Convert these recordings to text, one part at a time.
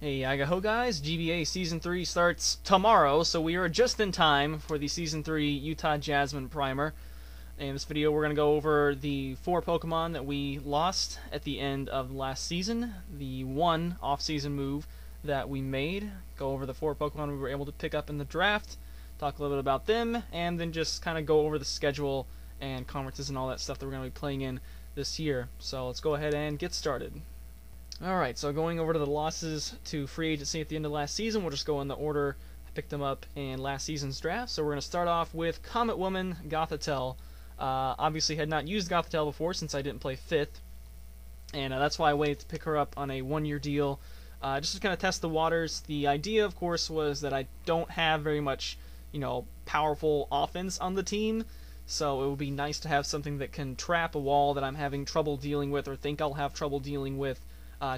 Hey, Agaho guys, GBA Season 3 starts tomorrow, so we are just in time for the Season 3 Utah Jasmine Primer. In this video, we're going to go over the 4 Pokemon that we lost at the end of the last season, the 1 off-season move that we made, go over the 4 Pokemon we were able to pick up in the draft, talk a little bit about them, and then just kind of go over the schedule and conferences and all that stuff that we're going to be playing in this year. So let's go ahead and get started. Alright, so going over to the losses to free agency at the end of last season, we'll just go in the order I picked them up in last season's draft. So we're going to start off with Comet Woman Gothitelle. Obviously had not used Gothitelle before since I didn't play 5th, and that's why I waited to pick her up on a 1-year deal, just to kind of test the waters. The idea, of course, was that I don't have very much, powerful offense on the team, so it would be nice to have something that can trap a wall that I'm having trouble dealing with or think I'll have trouble dealing with.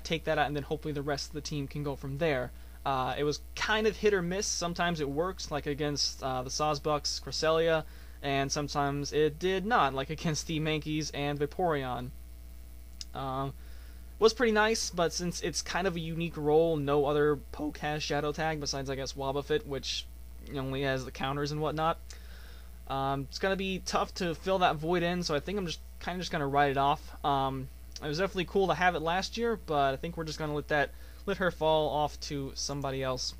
Take that out, and then hopefully the rest of the team can go from there. It was kind of hit or miss. Sometimes it works, like against the Sawsbucks, Cresselia, and sometimes it did not, like against the Mankeys and Vaporeon. Was pretty nice, but since it's kind of a unique role, no other poke has Shadow Tag besides, I guess, Wobbuffet, which only has the counters and whatnot. It's going to be tough to fill that void in, so I think I'm just kind of going to write it off. It was definitely cool to have it last year, but I think we're just going to let her fall off to somebody else.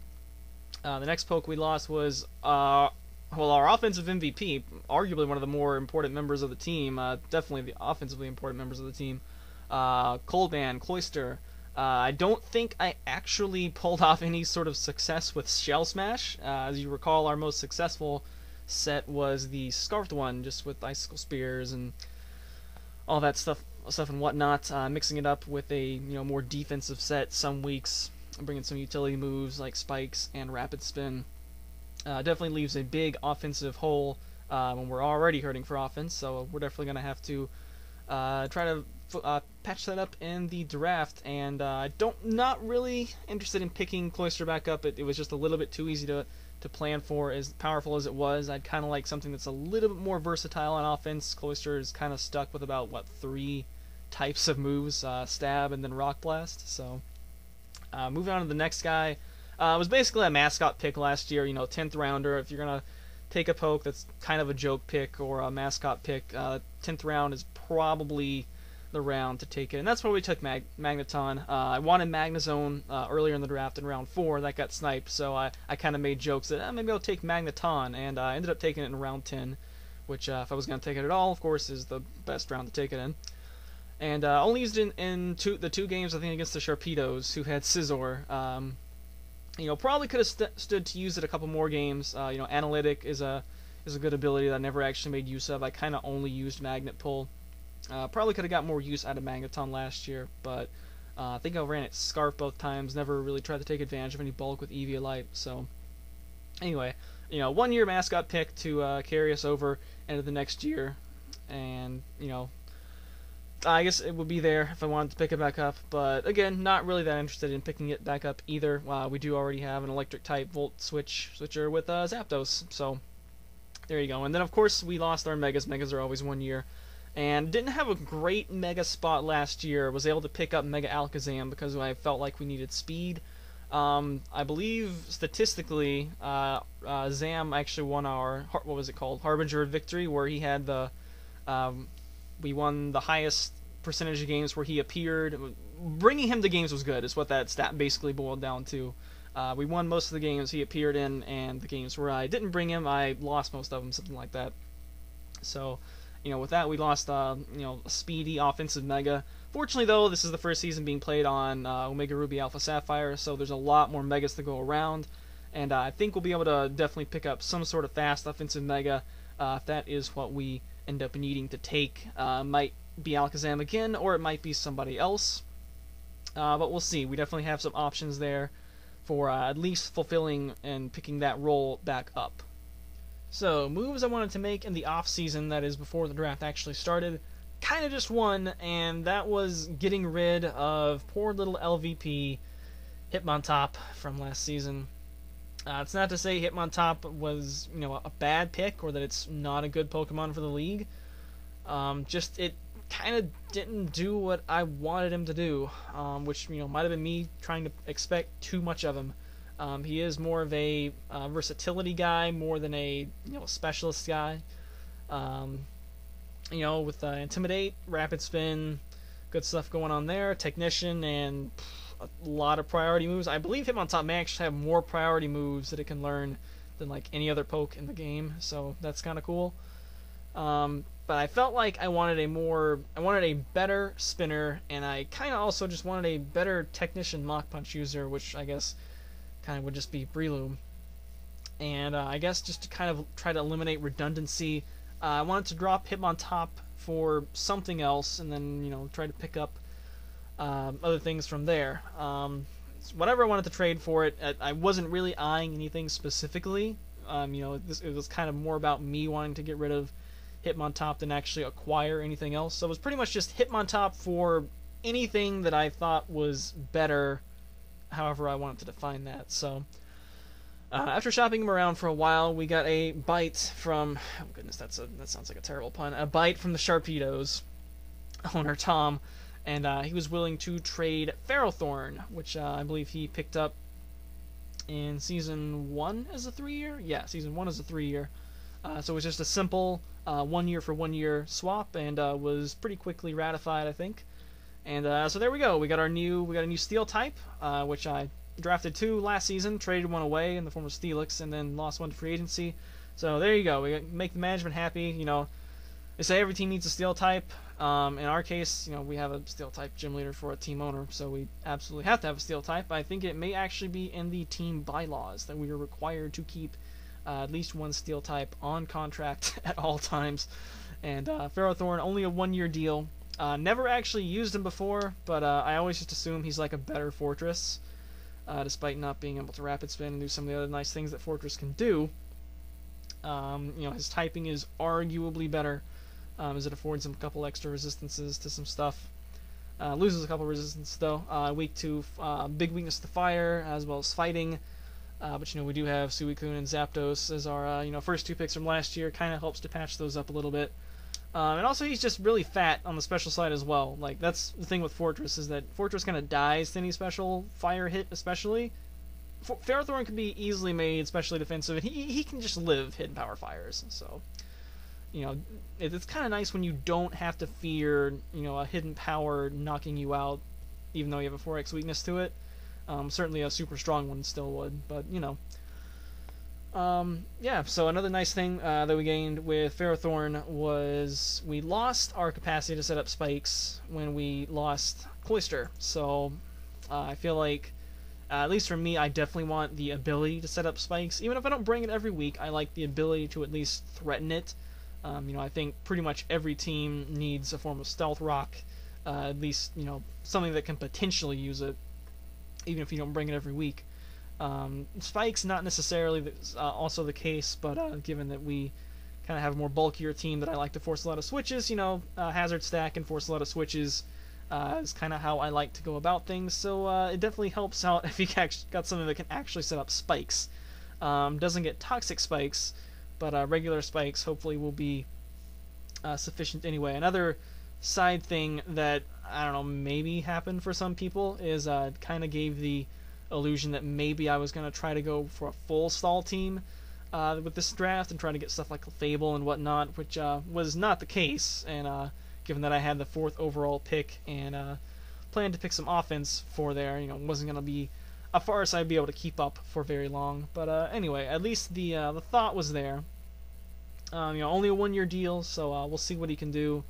The next poke we lost was, our offensive MVP, arguably one of the more important members of the team, definitely the offensively important members of the team, Coldman, Cloyster. I don't think I actually pulled off any sort of success with Shell Smash. As you recall, our most successful set was the Scarfed one, just with Icicle Spears and all that stuff and whatnot, mixing it up with a more defensive set some weeks, bringing some utility moves like Spikes and Rapid Spin. Definitely leaves a big offensive hole when we're already hurting for offense, so we're definitely going to have to try to patch that up in the draft. And not really interested in picking Cloyster back up. It was just a little bit too easy to plan for, as powerful as it was. I'd kind of like something that's a little bit more versatile on offense. Cloyster is kind of stuck with about, 3 types of moves, Stab and then Rock Blast. So moving on to the next guy, it was basically a mascot pick last year, 10th rounder. If you're going to take a poke that's kind of a joke pick or a mascot pick, 10th round is probably the round to take it, and that's why we took Magneton. I wanted Magnezone earlier in the draft in round 4, that got sniped, so I kind of made jokes that maybe I'll take Magneton, and I ended up taking it in round 10, which if I was going to take it at all, of course, is the best round to take it in. And only used it in the 2 games, I think, against the Sharpedos, who had Scizor. Probably could have stood to use it a couple more games. Analytic is a good ability that I never actually made use of. I kind of only used Magnet Pull. Probably could have got more use out of Magneton last year, but I think I ran it Scarf both times. Never really tried to take advantage of any bulk with Eviolite. So anyway, 1-year mascot pick to carry us over into the next year, and I guess it would be there if I wanted to pick it back up, but again, not really that interested in picking it back up either. We do already have an electric type Volt switcher with Zapdos, so there you go. And then of course we lost our Megas. Megas are always 1 year, and didn't have a great Mega spot last year. Was able to pick up Mega Alakazam because I felt like we needed speed. I believe statistically, Zam actually won our Harbinger of Victory, where he had the we won the highest percentage of games where he appeared. Bringing him to games was good, is what that stat basically boiled down to. We won most of the games he appeared in, and the games where I didn't bring him, I lost most of them, something like that. So, with that, we lost, a speedy offensive Mega. Fortunately, though, this is the first season being played on Omega Ruby Alpha Sapphire, so there's a lot more Megas to go around, and I think we'll be able to definitely pick up some sort of fast offensive Mega if that is what we end up needing to take. Might be Alakazam again, or it might be somebody else, but we'll see. We definitely have some options there for at least fulfilling and picking that role back up. So, moves I wanted to make in the off-season, that is before the draft actually started, kind of just one, and that was getting rid of poor little LVP Hitmontop from last season. It's not to say Hitmontop was, a bad pick, or that it's not a good Pokemon for the league. Just it kind of didn't do what I wanted him to do, which might have been me trying to expect too much of him. He is more of a versatility guy more than a specialist guy. With Intimidate, Rapid Spin, good stuff going on there. Technician and a lot of priority moves. I believe Hitmontop may actually have more priority moves that it can learn than like any other poke in the game, so that's kind of cool. But I felt like I wanted a better spinner, and I kind of also just wanted a better Technician Mach Punch user, which I guess kind of would just be Breloom. And I guess just to kind of try to eliminate redundancy, I wanted to drop Hitmontop for something else, and then try to pick up other things from there. Whatever I wanted to trade for it, I wasn't really eyeing anything specifically. It was kind of more about me wanting to get rid of Hitmontop than actually acquire anything else. So it was pretty much just Hitmontop for anything that I thought was better, however I wanted to define that. So after shopping him around for a while, we got a bite from, oh goodness, that sounds like a terrible pun, a bite from the Sharpedo's owner, Tom, and he was willing to trade Ferrothorn, which I believe he picked up in Season 1 as a 3-year? Yeah, Season 1 as a 3-year. So it was just a simple 1 year for 1 year swap, and was pretty quickly ratified, I think. And so there we go. We got a new Steel type, which I drafted 2 last season, traded 1 away in the form of Steelix, and then lost 1 to free agency. So there you go. We make the management happy. They say every team needs a Steel type. In our case, we have a Steel type gym leader for a team owner, so we absolutely have to have a Steel type. I think it may actually be in the team bylaws that we are required to keep at least 1 Steel type on contract at all times. And Ferrothorn, only a 1-year deal. Never actually used him before, but I always just assume he's like a better Fortress, despite not being able to Rapid Spin and do some of the other nice things that Fortress can do. His typing is arguably better, as it affords him a couple extra resistances to some stuff. Loses a couple resistance though. Weak to big weakness to fire as well as fighting. But we do have Suicune and Zapdos as our first 2 picks from last year. Kind of helps to patch those up a little bit. And also he's just really fat on the special side as well. Like, that's the thing with Fortress, is that Fortress kind of dies to any special fire hit, especially. Ferrothorn can be easily made especially defensive, and he can just live hidden power fires. So, it's kind of nice when you don't have to fear, a hidden power knocking you out, even though you have a 4x weakness to it. Certainly a super strong one still would, but yeah, so another nice thing that we gained with Ferrothorn was we lost our capacity to set up spikes when we lost Cloyster. So I feel like, at least for me, I definitely want the ability to set up spikes. Even if I don't bring it every week, I like the ability to at least threaten it. I think pretty much every team needs a form of Stealth Rock, at least, something that can potentially use it, even if you don't bring it every week. Spike's not necessarily also the case, but given that we kind of have a more bulkier team that I like to force a lot of switches, Hazard Stack and force a lot of switches is kind of how I like to go about things, so it definitely helps out if you got something that can actually set up spikes. Doesn't get toxic spikes, but regular spikes hopefully will be sufficient anyway. Another side thing that, I don't know, maybe happened for some people is kind of gave the illusion that maybe I was going to try to go for a full stall team with this draft and try to get stuff like Fable and whatnot, which was not the case. And given that I had the 4th overall pick and planned to pick some offense for there, it wasn't going to be a farce I'd be able to keep up for very long. But anyway, at least the thought was there. Only a 1-year deal, so we'll see what he can do.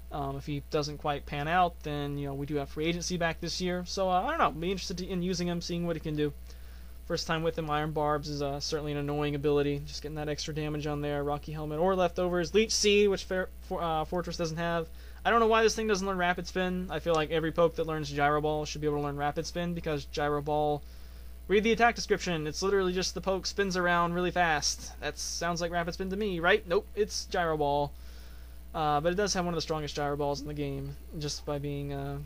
If he doesn't quite pan out, then we do have free agency back this year. So I don't know. Be interested in using him, seeing what he can do. First time with him, Iron Barbs is certainly an annoying ability. Just getting that extra damage on there. Rocky Helmet or Leftovers. Leech Seed, which Fortress doesn't have. I don't know why this thing doesn't learn Rapid Spin. I feel like every poke that learns Gyro Ball should be able to learn Rapid Spin, because Gyro Ball, read the attack description. It's literally just the poke spins around really fast. That sounds like Rapid Spin to me, right? Nope, it's Gyro Ball. But it does have one of the strongest gyro balls in the game, just by being,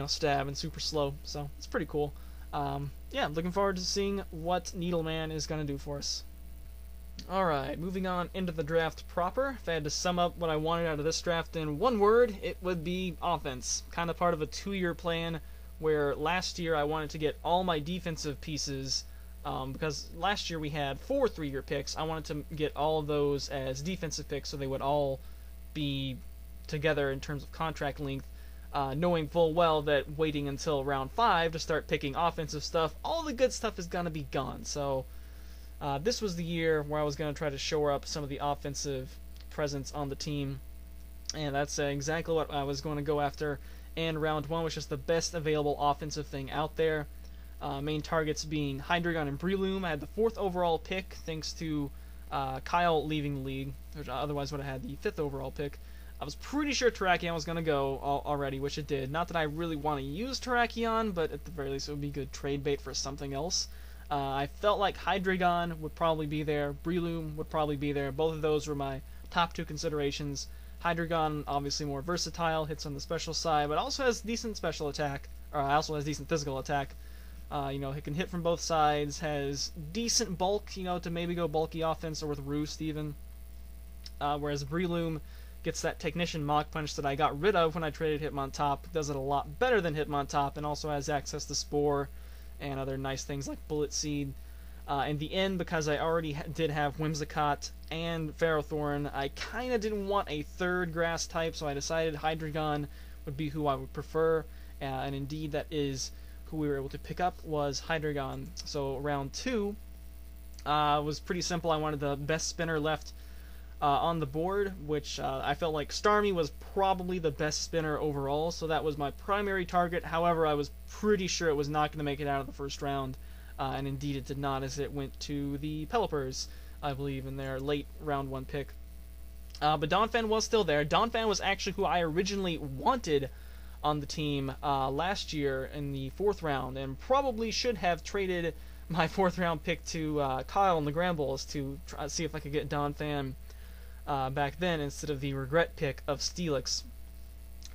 stab and super slow. So it's pretty cool. Yeah, looking forward to seeing what Needleman is going to do for us. Alright, moving on into the draft proper. If I had to sum up what I wanted out of this draft in one word, it would be offense. Kind of part of a 2-year plan where last year I wanted to get all my defensive pieces, because last year we had 4 3-year picks. I wanted to get all of those as defensive picks so they would all be together in terms of contract length, knowing full well that waiting until round 5 to start picking offensive stuff, all the good stuff is going to be gone. So this was the year where I was going to try to shore up some of the offensive presence on the team, and that's exactly what I was going to go after in round 1, which is the best available offensive thing out there. Main targets being Hydreigon and Breloom. I had the 4th overall pick thanks to Kyle leaving the league, which otherwise would have had the 5th overall pick. I was pretty sure Terrakion was going to go already, which it did. Not that I really want to use Terrakion, but at the very least it would be good trade bait for something else. I felt like Hydreigon would probably be there. Breloom would probably be there. Both of those were my top 2 considerations. Hydreigon, obviously more versatile, hits on the special side, but also has decent special attack, or also has decent physical attack. He can hit from both sides, has decent bulk, to maybe go bulky offense or with Roost even. Whereas Breloom gets that Technician Mach Punch that I got rid of when I traded Hitmontop, does it a lot better than Hitmontop, and also has access to Spore and other nice things like Bullet Seed. In the end, because I already did have Whimsicott and Ferrothorn, I kind of didn't want a 3rd grass type, so I decided Hydreigon would be who I would prefer, and indeed that is who we were able to pick up, was Hydreigon. So round 2 was pretty simple. I wanted the best spinner left on the board, which I felt like Starmie was probably the best spinner overall, so that was my primary target. However, I was pretty sure it was not going to make it out of the 1st round, and indeed it did not, as it went to the Pelipers, I believe, in their late round 1 pick. But Donphan was still there. Donphan was actually who I originally wanted on the team last year in the 4th round, and probably should have traded my 4th round pick to Kyle in the Grambles to try see if I could get Donphan back then instead of the regret pick of Steelix.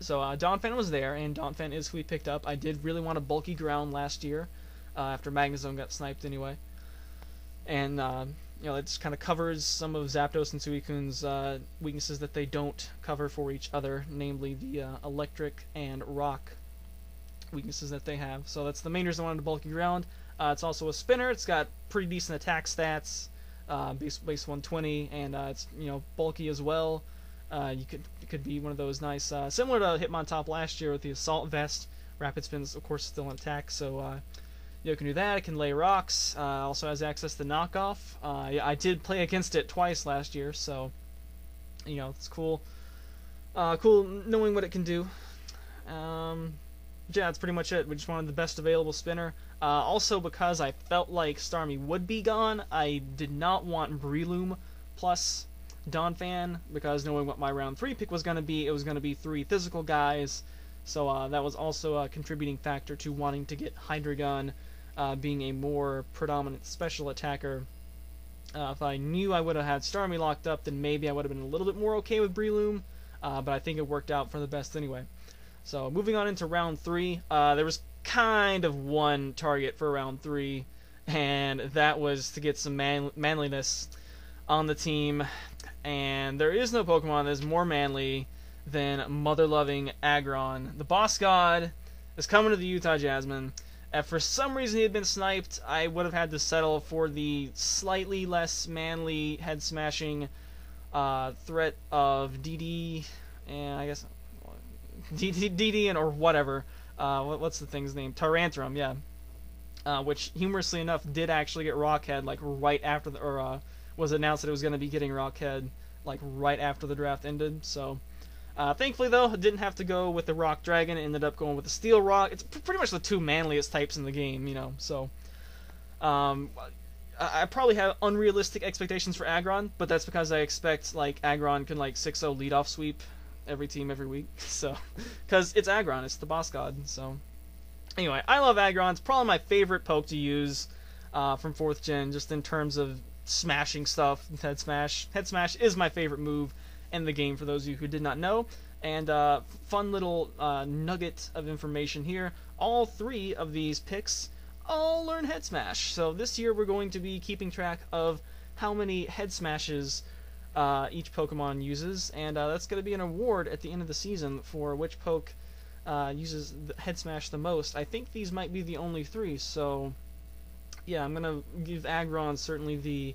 So Donphan was there, and Donphan is who we picked up. I did really want a bulky ground last year after Magnezone got sniped anyway. And it just kind of covers some of Zapdos and Suicune's weaknesses that they don't cover for each other, namely the electric and rock weaknesses that they have. So that's the main reason I wanted a bulky ground. It's also a spinner. It's got pretty decent attack stats, base 120, and it's bulky as well. It could be one of those nice, similar to Hitmontop last year with the Assault Vest. Rapid Spin's of course still in attack, so it can do that. It can lay rocks. Also has access to knockoff. I did play against it twice last year, so it's cool. Cool knowing what it can do. Yeah, that's pretty much it. We just wanted the best available spinner. Also, because I felt like Starmie would be gone, I did not want Breloom plus Donphan, because knowing what my round 3 pick was going to be, it was going to be 3 physical guys. So that was also a contributing factor to wanting to get Hydreigon being a more predominant special attacker. If I knew I would have had Starmie locked up, then maybe I would have been a little bit more okay with Breloom, but I think it worked out for the best anyway. So moving on into round 3, there was kind of one target for round 3, and that was to get some manliness on the team. And there is no Pokemon that is more manly than mother-loving Aggron. The boss god is coming to the Utah Jasmine. If for some reason he had been sniped, I would have had to settle for the slightly less manly head-smashing threat of DD, and I guess DD and or whatever. What's the thing's name? Tyrantrum, yeah. Which humorously enough did actually get Rockhead like right after was announced that it was going to be getting Rockhead like right after the draft ended. So thankfully though, it didn't have to go with the Rock Dragon. It ended up going with the Steel Rock. It's pretty much the 2 manliest types in the game, So I probably have unrealistic expectations for Aggron, but that's because I expect like Aggron can like 6-0 leadoff sweep every team every week. So because it's Aggron, it's the boss god. So anyway, I love Aggron. It's probably my favorite poke to use from 4th gen, just in terms of smashing stuff. Head smash is my favorite move in the game, for those of you who did not know. And fun little nugget of information here, all 3 of these picks all learn head smash. So this year we're going to be keeping track of how many head smashes each Pokemon uses, and that's going to be an award at the end of the season for which poke uses the head smash the most. I think these might be the only 3, so yeah, I'm going to give Aggron certainly the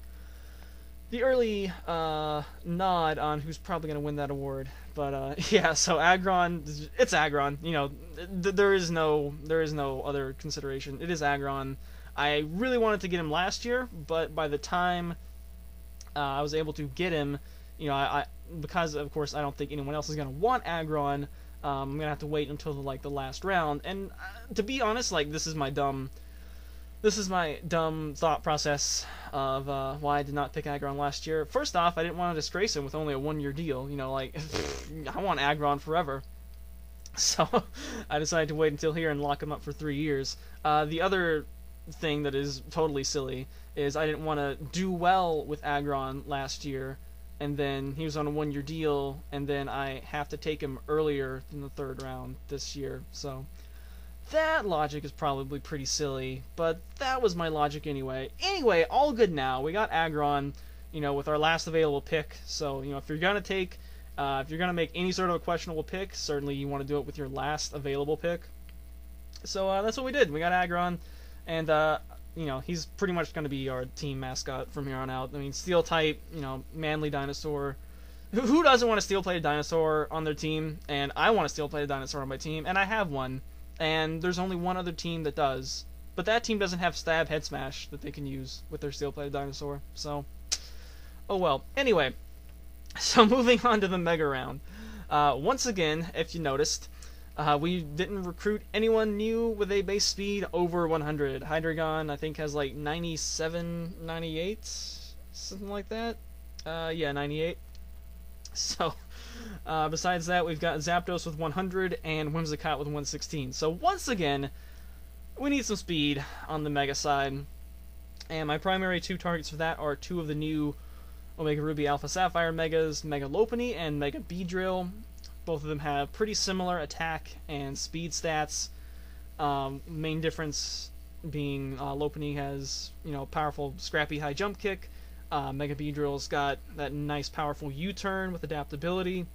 early nod on who's probably going to win that award. But yeah, so Aggron, it's Aggron. You know, there is no other consideration. It is Aggron. I really wanted to get him last year, but by the time I was able to get him, you know, I because of course I don't think anyone else is going to want Aggron. I'm gonna have to wait until the last round. And to be honest, like this is my dumb thought process of why I did not pick Aggron last year. First off, I didn't want to disgrace him with only a 1-year deal. You know, like I want Aggron forever. So I decided to wait until here and lock him up for 3 years. The other thing that is totally silly is I didn't want to do well with Aggron last year, and then he was on a 1-year deal, and then I have to take him earlier than the 3rd round this year. So that logic is probably pretty silly, but that was my logic anyway. Anyway, all good now. We got Aggron, you know, with our last available pick. So, you know, if you're gonna make any sort of a questionable pick, certainly you want to do it with your last available pick. So that's what we did. We got Aggron, and you know, he's pretty much going to be our team mascot from here on out. I mean, steel type, you know, manly dinosaur. Who doesn't want a steel-plated dinosaur on their team? And I want a steel-plated dinosaur on my team, and I have one. And there's only one other team that does. But that team doesn't have stab head smash that they can use with their steel-plated dinosaur. So, oh well. Anyway, so moving on to the Mega Round. Once again, if you noticed, we didn't recruit anyone new with a base speed over 100. Hydreigon, I think, has like 97, 98, something like that. Yeah, 98. So, besides that, we've got Zapdos with 100 and Whimsicott with 116. So, once again, we need some speed on the Mega side. And my primary 2 targets for that are 2 of the new Omega Ruby Alpha Sapphire Megas, Mega Lopunny and Mega Beedrill. Both of them have pretty similar attack and speed stats. Main difference being Lopunny has, you know, powerful, scrappy high jump kick. Mega Beedrill's got that nice, powerful U-turn with adaptability,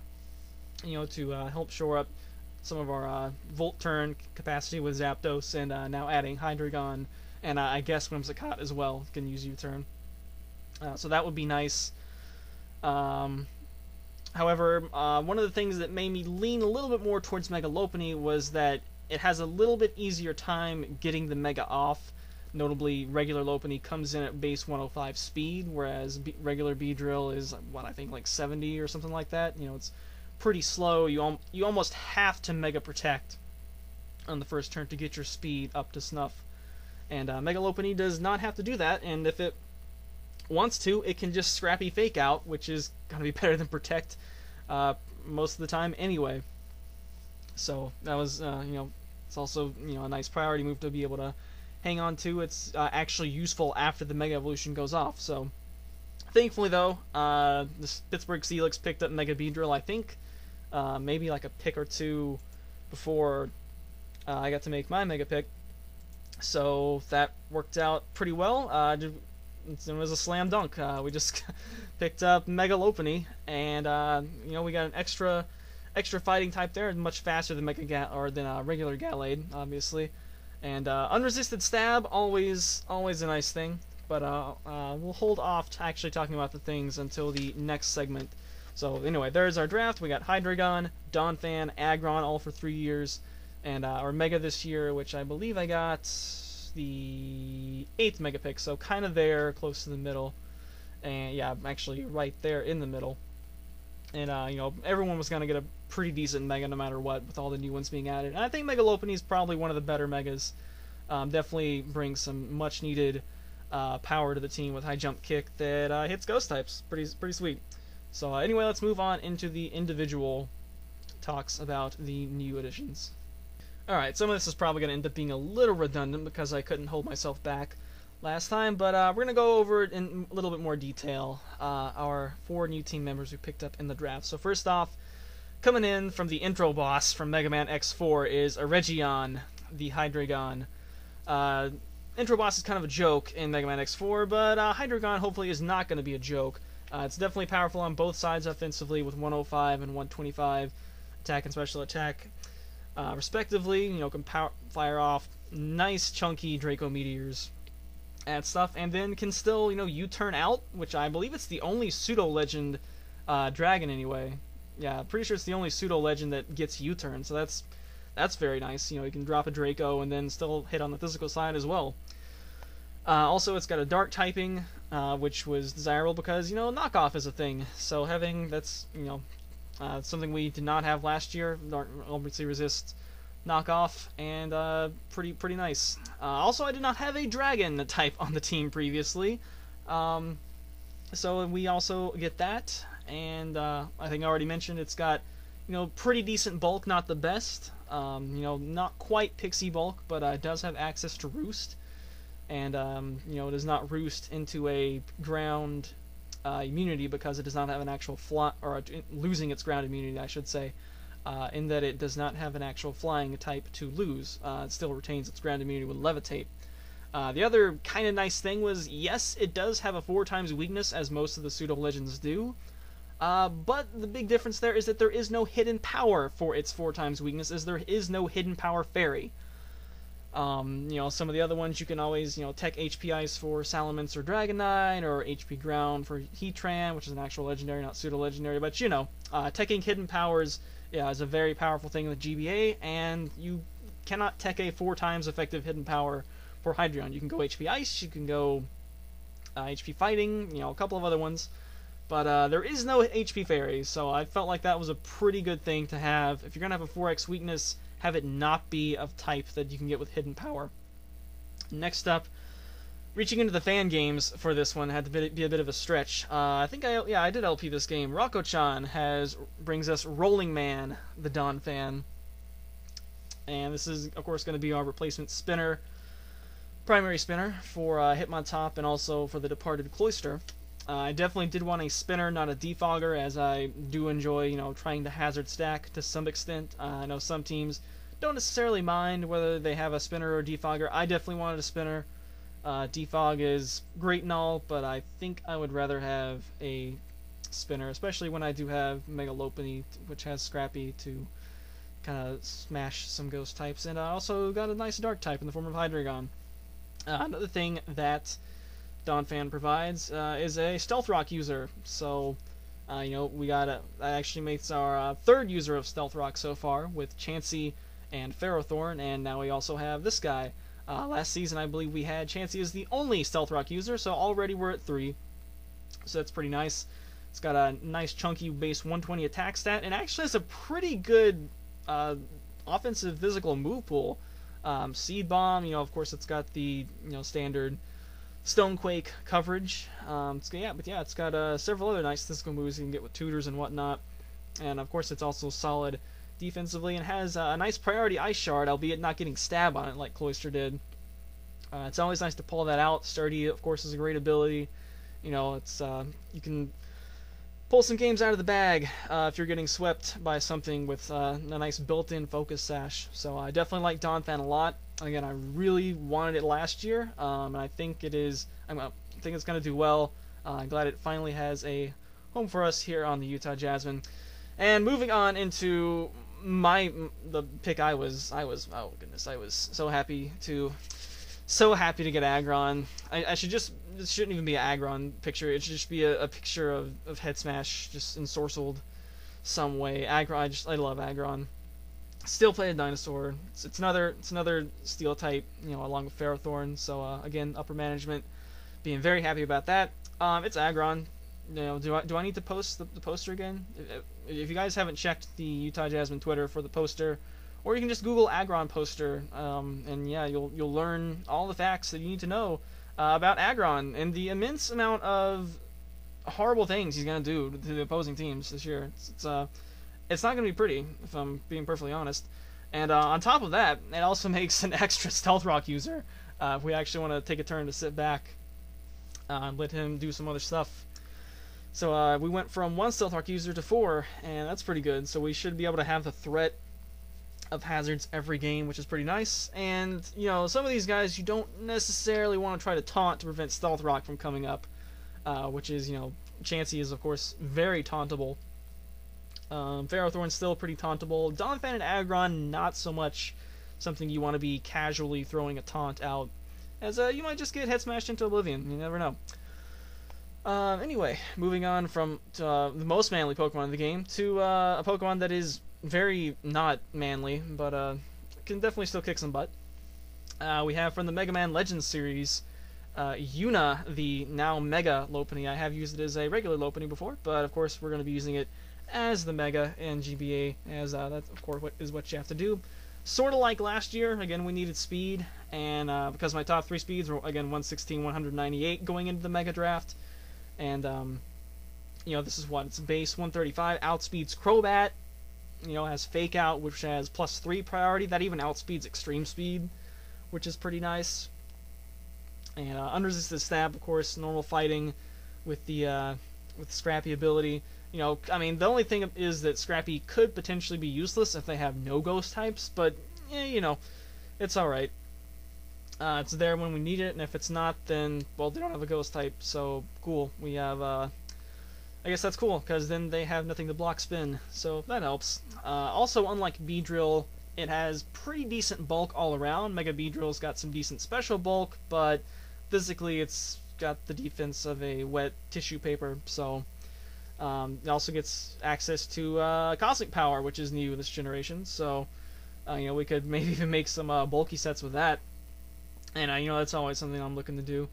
you know, to help shore up some of our Volt Turn capacity with Zapdos, and now adding Hydreigon and I guess Whimsicott as well can use U-turn. So that would be nice. However, one of the things that made me lean a little bit more towards Mega Lopunny was that it has a little bit easier time getting the Mega off. Notably, regular Lopunny comes in at base 105 speed, whereas regular Beedrill is, what, I think like 70 or something like that. You know, it's pretty slow. You almost have to Mega Protect on the first turn to get your speed up to snuff. And Mega Lopunny does not have to do that, and if it wants to, it can just Scrappy Fake Out, which is going to be better than Protect most of the time anyway. So that was, you know, it's also, you know, a nice priority move to be able to hang on to. It's actually useful after the Mega Evolution goes off. So thankfully, though, this Pittsburgh Steelix picked up Mega Beedrill, I think, maybe like a pick or 2 before I got to make my Mega pick. So that worked out pretty well. It was a slam dunk. We just picked up Mega Lopunny, and you know, we got an extra fighting type there, much faster than regular Gallade, obviously. And unresisted stab, always a nice thing. But we'll hold off actually talking about the things until the next segment. So anyway, there's our draft. We got Hydreigon, Donphan, Aggron, all for 3 years, and our Mega this year, which I believe I got the 8th Mega pick, so kind of there, close to the middle. And yeah, I'm actually right there in the middle. And you know, everyone was gonna get a pretty decent Mega no matter what, with all the new ones being added. And I think Mega Lopunny is probably one of the better Megas. Definitely brings some much needed power to the team with high jump kick that hits ghost types. Pretty sweet. So anyway, let's move on into the individual talks about the new additions. Alright, some of this is probably going to end up being a little redundant because I couldn't hold myself back last time, but we're going to go over it in a little bit more detail, our 4 new team members we picked up in the draft. So first off, coming in from the intro boss from Mega Man X4 is Aggron, the Hydreigon. intro boss is kind of a joke in Mega Man X4, but Hydreigon hopefully is not going to be a joke. It's definitely powerful on both sides offensively with 105 and 125 attack and special attack, respectively. You know, can fire off nice chunky Draco meteors and stuff, and then can still, you know, U-turn out, which I believe it's the only pseudo-legend dragon anyway. Yeah, pretty sure it's the only pseudo-legend that gets U-turn, so that's very nice. You know, you can drop a Draco and then still hit on the physical side as well. Also, it's got a dark typing, which was desirable because, you know, knockoff is a thing. So having, that's, you know, something we did not have last year. Dark obviously resist knockoff, and pretty nice. Also, I did not have a dragon type on the team previously. So we also get that, and I think I already mentioned it's got, you know, pretty decent bulk, not the best. You know, not quite pixie bulk, but it does have access to roost. And, you know, it does not roost into a ground immunity because it does not have an actual fly, or losing its ground immunity, I should say, in that it does not have an actual flying type to lose. It still retains its ground immunity with levitate. The other kind of nice thing was, yes, it does have a 4x weakness, as most of the pseudo-legends do, but the big difference there is that there is no hidden power for its 4x weakness, as there is no hidden power fairy. You know, some of the other ones you can always, you know, tech HP Ice for Salamence or Dragonite, or HP Ground for Heatran, which is an actual legendary, not pseudo-legendary, but, you know, teching hidden powers, yeah, is a very powerful thing with GBA, and you cannot tech a 4x effective hidden power for Hydreigon. You can go HP Ice, you can go HP Fighting, you know, a couple of other ones, but there is no HP Fairy, so I felt like that was a pretty good thing to have. If you're going to have a 4x weakness, have it not be of type that you can get with hidden power. Next up, reaching into the fan games for this one had to be a bit of a stretch. I think I did LP this game. Rocco-chan brings us Rolling Man, the Dawn fan. And this is, of course, going to be our replacement spinner, primary spinner for Hitmontop, and also for the departed Cloyster. I definitely did want a spinner, not a defogger, as I do enjoy, you know, trying to hazard stack to some extent. I know some teams don't necessarily mind whether they have a spinner or defogger. I definitely wanted a spinner. Defog is great and all, but I think I would rather have a spinner, especially when I do have Mega Lopunny, which has Scrappy to kind of smash some ghost types, and I also got a nice dark type in the form of Hydreigon. Another thing that Donphan provides is a Stealth Rock user, so you know, that actually makes our third user of Stealth Rock so far, with Chansey and Ferrothorn, and now we also have this guy. Last season I believe we had Chansey as the only Stealth Rock user, so already we're at 3, so that's pretty nice. It's got a nice chunky base 120 attack stat, and actually has a pretty good offensive physical move pool. Seed Bomb, you know, of course it's got the, you know, standard Stonequake coverage. It's got several other nice physical moves you can get with tutors and whatnot. And of course it's also solid defensively, and has a nice priority Ice Shard, albeit not getting stab on it like Cloyster did. It's always nice to pull that out. Sturdy, of course, is a great ability. You know, it's you can pull some games out of the bag if you're getting swept by something with a nice built-in focus sash. So I definitely like Donphan a lot. Again, I really wanted it last year, and I think it is. I think it's going to do well. I'm glad it finally has a home for us here on the Utah Jasmine. And moving on into the pick, I was oh goodness, I was so happy to get Aggron. This shouldn't even be an Aggron picture. It should just be a picture of Head Smash just ensorcelled some way. Aggron, I love Aggron. Still play a dinosaur. It's another steel type, you know, along with Ferrothorn. So again, upper management being very happy about that. It's Aggron. You know, do I need to post the poster again? If you guys haven't checked the Utah Jasmine Twitter for the poster, or you can just Google Aggron poster, and yeah, you'll learn all the facts that you need to know about Aggron and the immense amount of horrible things he's gonna do to the opposing teams this year. It's not gonna be pretty, if I'm being perfectly honest. And on top of that, it also makes an extra Stealth Rock user if we actually want to take a turn to sit back and let him do some other stuff. So we went from 1 Stealth Rock user to 4, and that's pretty good. So we should be able to have the threat of hazards every game, which is pretty nice. And, you know, some of these guys you don't necessarily want to try to taunt to prevent Stealth Rock from coming up, which is, you know, Chansey is, of course, very tauntable. Ferrothorn's still pretty tauntable. Donphan and Aggron, not so much something you want to be casually throwing a taunt out, as you might just get head smashed into oblivion. You never know. Anyway, moving on from the most manly Pokemon in the game to a Pokemon that is very not manly, but can definitely still kick some butt. We have from the Mega Man Legends series, Yuna, the now Mega Lopunny. I have used it as a regular Lopunny before, but of course we're going to be using it as the Mega in GBA, as that of course what you have to do. Sort of like last year, again we needed speed, and because my top 3 speeds were again 116, 198 going into the Mega Draft, and you know, this is what it's base 135, outspeeds Crobat, you know, has Fake Out, which has +3 priority. That even outspeeds Extreme Speed, which is pretty nice. And unresisted stab, of course, normal fighting with the Scrappy ability. You know, I mean, the only thing is that Scrappy could potentially be useless if they have no ghost types, but you know, it's all right. It's there when we need it, and if it's not, then well, they don't have a ghost type. So cool. We have I guess that's cool, because then they have nothing to block spin, so that helps. Also, unlike Beedrill, it has pretty decent bulk all around. Mega Beedrill's got some decent special bulk, but physically it's got the defense of a wet tissue paper, so it also gets access to Cosmic Power, which is new this generation, so you know, we could maybe even make some bulky sets with that, and you know, that's always something I'm looking to do.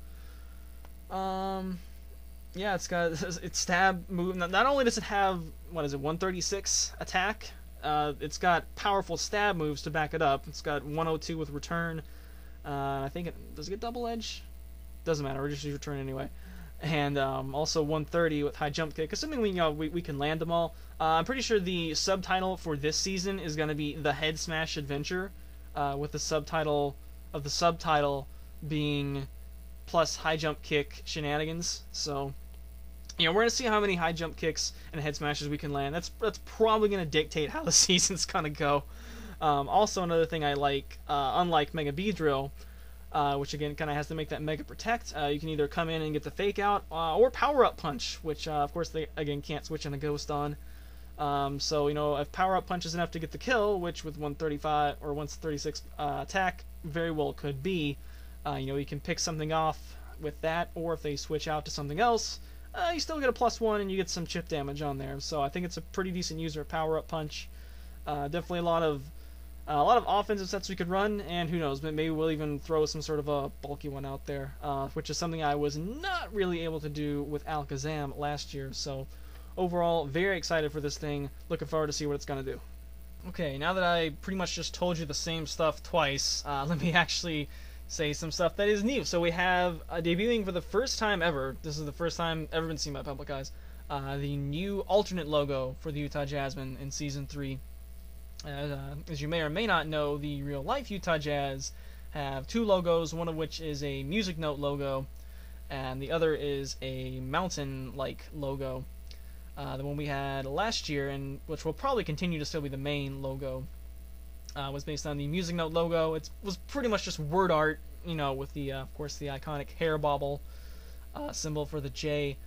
Yeah, it's got its stab move. Not only does it have, what is it, 136 attack, it's got powerful stab moves to back it up. It's got 102 with return. I think does it get double edge? Doesn't matter. We're just use return anyway. And also 130 with high jump kick. Assuming we can land them all. I'm pretty sure the subtitle for this season is going to be the Head Smash Adventure, with the subtitle of the subtitle being plus high jump kick shenanigans. So, you know, we're going to see how many high jump kicks and head smashes we can land. That's probably going to dictate how the season's going to go. Also, another thing I like, unlike Mega Beedrill, which again kind of has to make that Mega Protect, you can either come in and get the Fake Out, or Power Up Punch, which of course they again can't switch in a Ghost on. So, you know, if Power Up Punch is enough to get the kill, which with 135 or 136 attack very well could be, you know, you can pick something off with that, or if they switch out to something else, you still get a +1 and you get some chip damage on there. So I think it's a pretty decent user of Power Up Punch. Definitely a lot of offensive sets we could run, and who knows, maybe we'll even throw some sort of a bulky one out there, which is something I was not really able to do with Alakazam last year. So overall, very excited for this thing. Looking forward to see what it's going to do. Okay, now that I pretty much just told you the same stuff twice, let me actually say some stuff that is new. So we have debuting for the first time ever, this is the first time ever been seen by public eyes, the new alternate logo for the Utah Jasmine in Season 3. As you may or may not know, the real-life Utah Jazz have 2 logos, one of which is a music note logo, and the other is a mountain-like logo. The one we had last year, and which will probably continue to still be the main logo, was based on the music note logo. It was pretty much just word art, you know, with the, of course, the iconic hair bobble symbol for the J.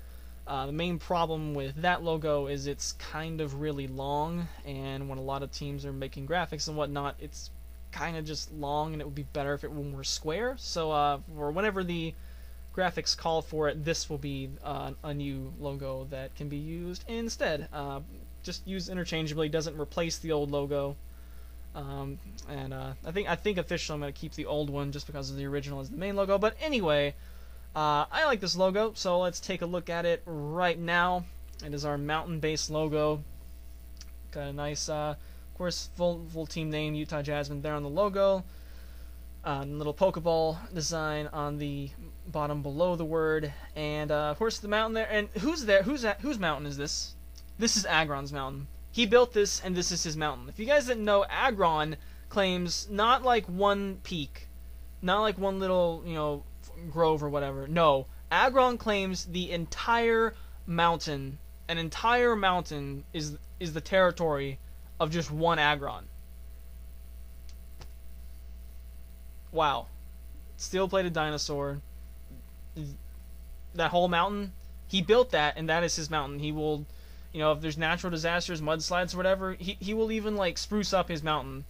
The main problem with that logo is it's kind of really long, and when a lot of teams are making graphics and whatnot, it's kind of just long, and it would be better if it were more square. So for whenever the graphics call for it, this will be a new logo that can be used instead. Just used interchangeably, doesn't replace the old logo. I think officially I'm going to keep the old one just because of the original as the main logo. But anyway, I like this logo, so let's take a look at it right now. It is our mountain-based logo. Got a nice, of course, full team name, Utah Jasmine, there on the logo. Little Pokeball design on the bottom below the word, and of course the mountain there. And who's there? Whose mountain is this? This is Aggron's mountain. He built this, and this is his mountain. If you guys didn't know, Aggron claims not like one peak, not like one little, you know, grove or whatever. No, Aggron claims the entire mountain. An entire mountain is the territory of just one Aggron. wow. Steel-plated dinosaur. That whole mountain, he built that, and that is his mountain. He will, if there's natural disasters, mudslides, or whatever, he will even, like, spruce up his mountain.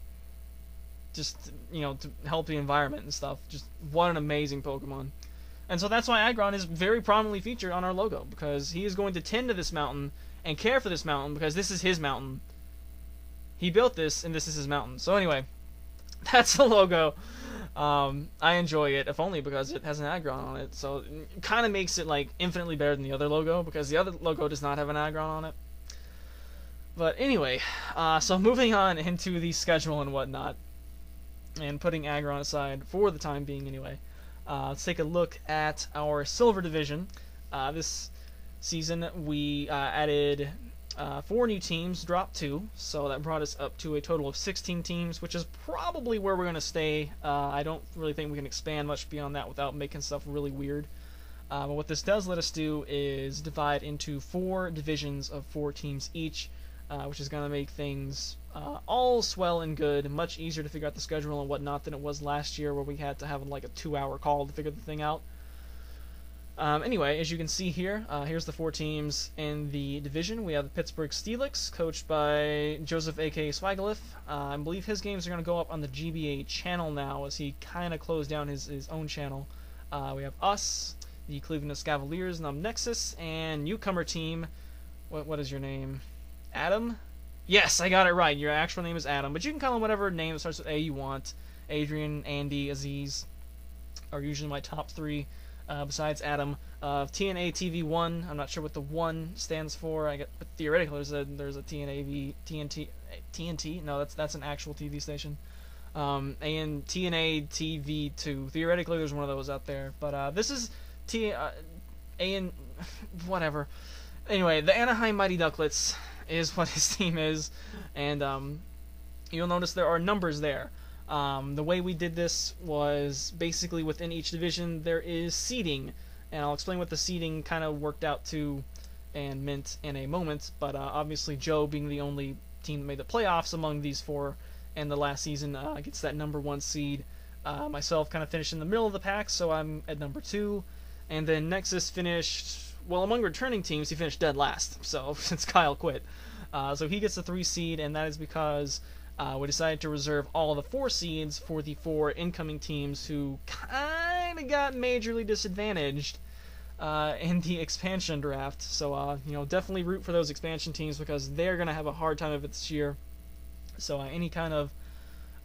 Just, to help the environment and stuff. Just, what an amazing Pokemon. And so that's why Aggron is very prominently featured on our logo, because he is going to tend to this mountain and care for this mountain, because this is his mountain. He built this, and this is his mountain. So anyway, that's the logo. I enjoy it, if only because it has an Aggron on it. So it kind of makes it, like, infinitely better than the other logo, because the other logo does not have an Aggron on it. But anyway, so moving on into the schedule and whatnot, and putting Aggron aside for the time being anyway. Let's take a look at our Silver Division. This season we added 4 new teams, dropped 2, so that brought us up to a total of 16 teams, which is probably where we're going to stay. I don't really think we can expand much beyond that without making stuff really weird. But what this does let us do is divide into 4 divisions of 4 teams each, which is going to make things all swell and good, much easier to figure out the schedule and whatnot than it was last year, where we had to have like a 2-hour call to figure the thing out. Anyway, as you can see here, here's the 4 teams in the division. We have the Pittsburgh Steelix, coached by Joseph A.K. Swagaliff. I believe his games are going to go up on the GBA channel now, as he kind of closed down his own channel. We have us, the Cleveland Cavaliers, Nexus, and newcomer team. What is your name? Adam? Yes, I got it right. Your actual name is Adam, but you can call him whatever name that starts with A you want. Adrian, Andy, Aziz are usually my top 3. Besides Adam, TNA TV1. I'm not sure what the 1 stands for. But theoretically, there's a TNA TNT. No, that's an actual TV station. And TNA TV2. Theoretically, there's one of those out there. But this is whatever. Anyway, the Anaheim Mighty Ducklets is what his team is, and you'll notice there are numbers there. The way we did this was basically within each division there is seeding, and I'll explain what the seeding kind of worked out to and meant in a moment, but obviously Joe, being the only team that made the playoffs among these 4 and the last season, gets that number 1 seed. Myself kind of finished in the middle of the pack, so I'm at number 2, and then Nexus finished, well, among returning teams, he finished dead last, so since Kyle quit. So he gets the 3 seed, and that is because we decided to reserve all of the 4 seeds for the 4 incoming teams who kind of got majorly disadvantaged in the expansion draft. So, definitely root for those expansion teams, because they're going to have a hard time of it this year. So any kind of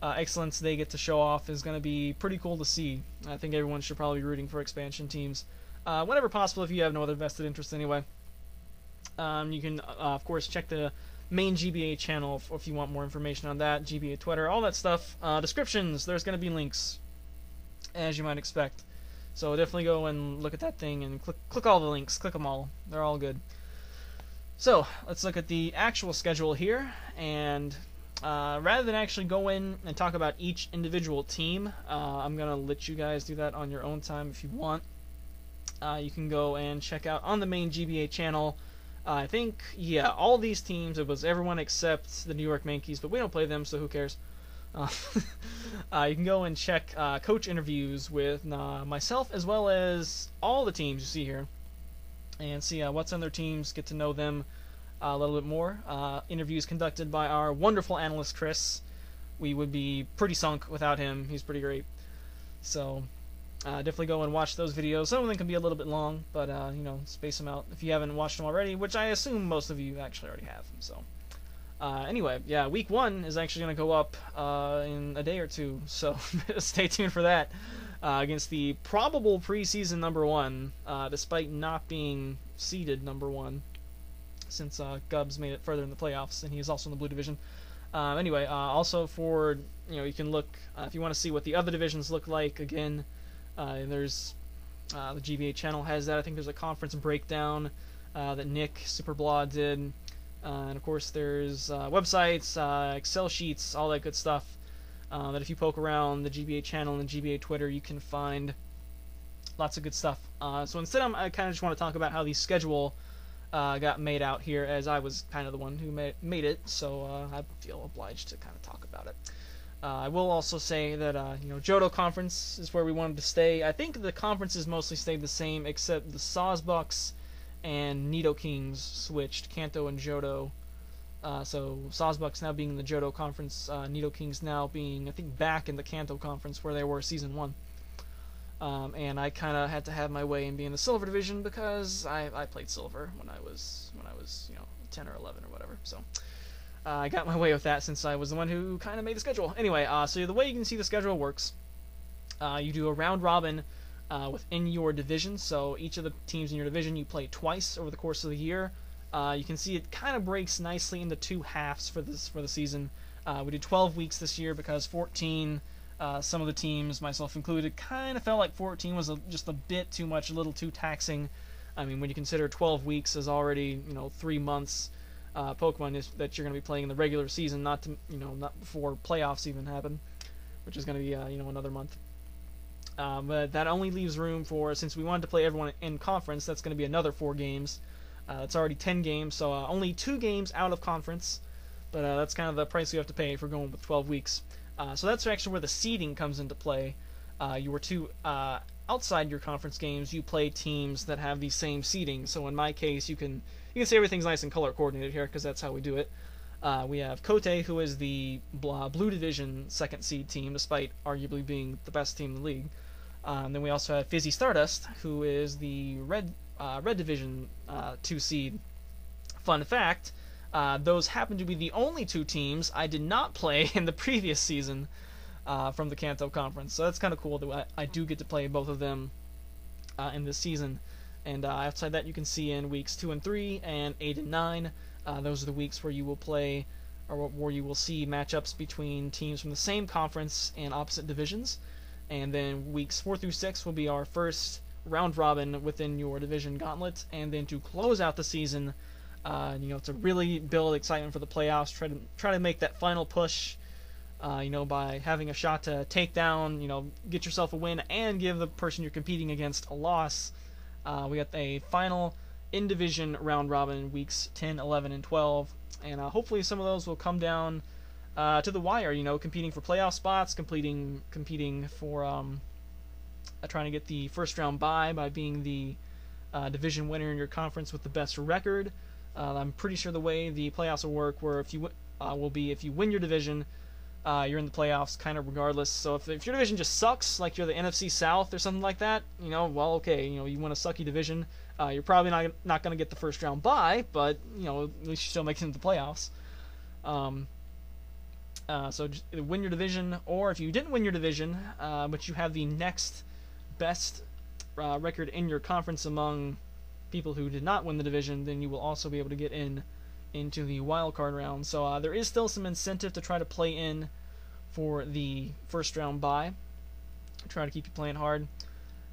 excellence they get to show off is going to be pretty cool to see. I think everyone should probably be rooting for expansion teams. Whenever possible, if you have no other vested interest anyway. You can, of course, check the main GBA channel if you want more information on that, GBA Twitter, all that stuff. Descriptions, there's going to be links, as you might expect. So definitely go and look at that thing and click all the links. Click them all. They're all good. So let's look at the actual schedule here, and rather than actually go in and talk about each individual team, I'm going to let you guys do that on your own time if you want. You can go and check out on the main GBA channel. I think, yeah, all these teams, it was everyone except the New York Yankees, but we don't play them, so who cares? You can go and check coach interviews with myself, as well as all the teams you see here, and see what's on their teams, get to know them a little bit more. Interviews conducted by our wonderful analyst, Chris. We would be pretty sunk without him. He's pretty great. So definitely go and watch those videos. Some of them can be a little bit long, but space them out if you haven't watched them already, which I assume most of you actually already have. So anyway, yeah, week 1 is actually going to go up in a day or 2, so stay tuned for that, against the probable preseason number 1, despite not being seeded number 1, since Gubbs made it further in the playoffs, and he is also in the blue division. Anyway, also for, you can look, if you want to see what the other divisions look like, again, there's the GBA channel has that. I think there's a conference breakdown that Nick Superblaw did, and of course there's websites, Excel sheets, all that good stuff that if you poke around the GBA channel and GBA Twitter, you can find lots of good stuff. So instead, I kind of just want to talk about how the schedule got made out here, as I was kind of the one who made it, so I feel obliged to kind of talk about it. I will also say that Johto Conference is where we wanted to stay. I think the conferences mostly stayed the same, except the Sawsbucks and Nidokings switched, Kanto and Johto. So Sawsbucks now being in the Johto Conference, Nidokings now being, I think, back in the Kanto Conference where they were Season 1. And I kind of had to have my way and be in the Silver Division because I played Silver when I was 10 or 11 or whatever. So I got my way with that since I was the one who kind of made the schedule. Anyway, so the way you can see the schedule works, you do a round robin within your division. So each of the teams in your division you play twice over the course of the year. You can see it kind of breaks nicely into two halves for the season. We did 12 weeks this year because 14. Some of the teams, myself included, kind of felt like 14 was just a bit too much, a little too taxing. I mean, when you consider 12 weeks as already 3 months. Pokemon that you're going to be playing in the regular season, not before playoffs even happen, which is going to be another month. But that only leaves room for, since we wanted to play everyone in conference, that's going to be another 4 games. It's already 10 games, so only 2 games out of conference. But that's kind of the price you have to pay for going with 12 weeks. So that's actually where the seeding comes into play. You were to outside your conference games, you play teams that have the same seeding. So in my case, you can see everything's nice and color coordinated here because that's how we do it. We have Kote, who is the Blue Division 2nd seed team, despite arguably being the best team in the league. Then we also have Fizzy Stardust, who is the Red Division 2 seed. Fun fact, those happen to be the only 2 teams I did not play in the previous season from the Kanto Conference. So that's kind of cool that I do get to play both of them in this season. And outside that, you can see in weeks 2 and 3 and 8 and 9, those are the weeks where you will play, or where you will see matchups between teams from the same conference and opposite divisions. And then weeks 4 through 6 will be our first round robin within your division gauntlet. And then to close out the season, to really build excitement for the playoffs, try to make that final push, by having a shot to take down, get yourself a win and give the person you're competing against a loss. We got a final in-division round robin in weeks 10, 11, and 12, and hopefully some of those will come down to the wire, competing for playoff spots, competing for trying to get the first round bye by being the division winner in your conference with the best record. I'm pretty sure the way the playoffs will work, where if you win your division, you're in the playoffs kind of regardless. So if your division just sucks, like you're the NFC South or something like that, well, okay, you win a sucky division, you're probably not going to get the first round bye, but at least you still make it into the playoffs. So just either win your division, or if you didn't win your division, but you have the next best record in your conference among people who did not win the division, then you will also be able to get into the wild card round. So there is still some incentive to try to play in for the first round bye. Try to keep you playing hard.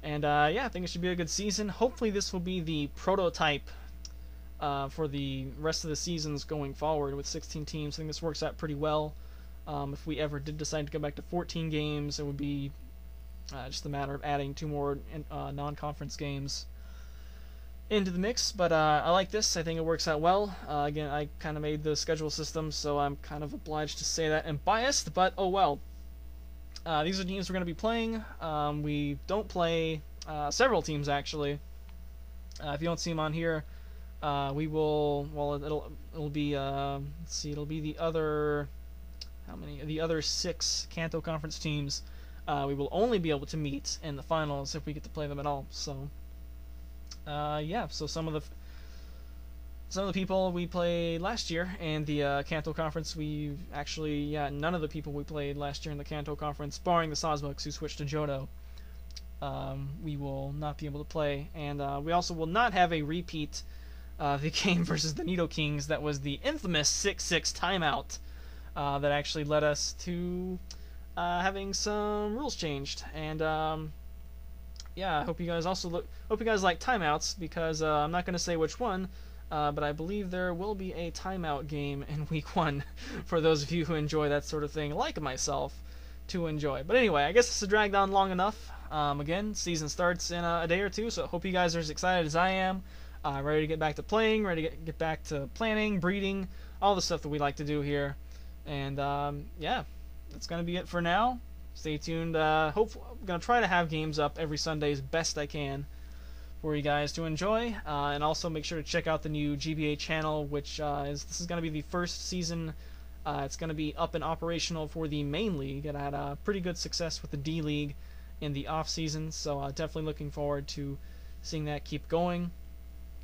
And I think it should be a good season. Hopefully this will be the prototype for the rest of the seasons going forward with 16 teams. I think this works out pretty well. If we ever did decide to go back to 14 games, it would be just a matter of adding 2 more non-conference games into the mix. But I like this. I think it works out well. Again, I kind of made the schedule system, so I'm kind of obliged to say that and biased, but oh well. These are teams we're going to be playing. We don't play several teams, actually. If you don't see them on here, we will, well, it'll be, let's see, it'll be the other, how many? The other 6 Kanto Conference teams. We will only be able to meet in the finals if we get to play them at all. So, so some of the people we played last year in the Kanto Conference, we actually, none of the people we played last year in the Kanto Conference, barring the Sawsbucks who switched to Johto, we will not be able to play. And we also will not have a repeat of the game versus the Nidokings that was the infamous 6-6 timeout that actually led us to having some rules changed. And I hope you guys like timeouts, because I'm not going to say which one, but I believe there will be a timeout game in week 1 for those of you who enjoy that sort of thing, like myself, to enjoy. But anyway, I guess this has dragged on long enough. Again, season starts in a day or 2, so I hope you guys are as excited as I am, ready to get back to playing, ready to get back to planning, breeding, all the stuff that we like to do here. And that's going to be it for now. Stay tuned. Hopefully, I'm going to try to have games up every Sunday as best I can for you guys to enjoy. And also make sure to check out the new GBA channel, which this is going to be the first season. It's going to be up and operational for the main league. It had pretty good success with the D League in the off-season, so definitely looking forward to seeing that keep going.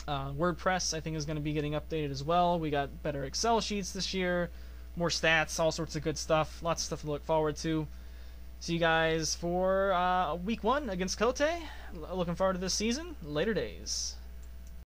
WordPress, I think, is going to be getting updated as well. We got better Excel sheets this year, more stats, all sorts of good stuff. Lots of stuff to look forward to. See you guys for week 1 against Kote. Looking forward to this season. Later days.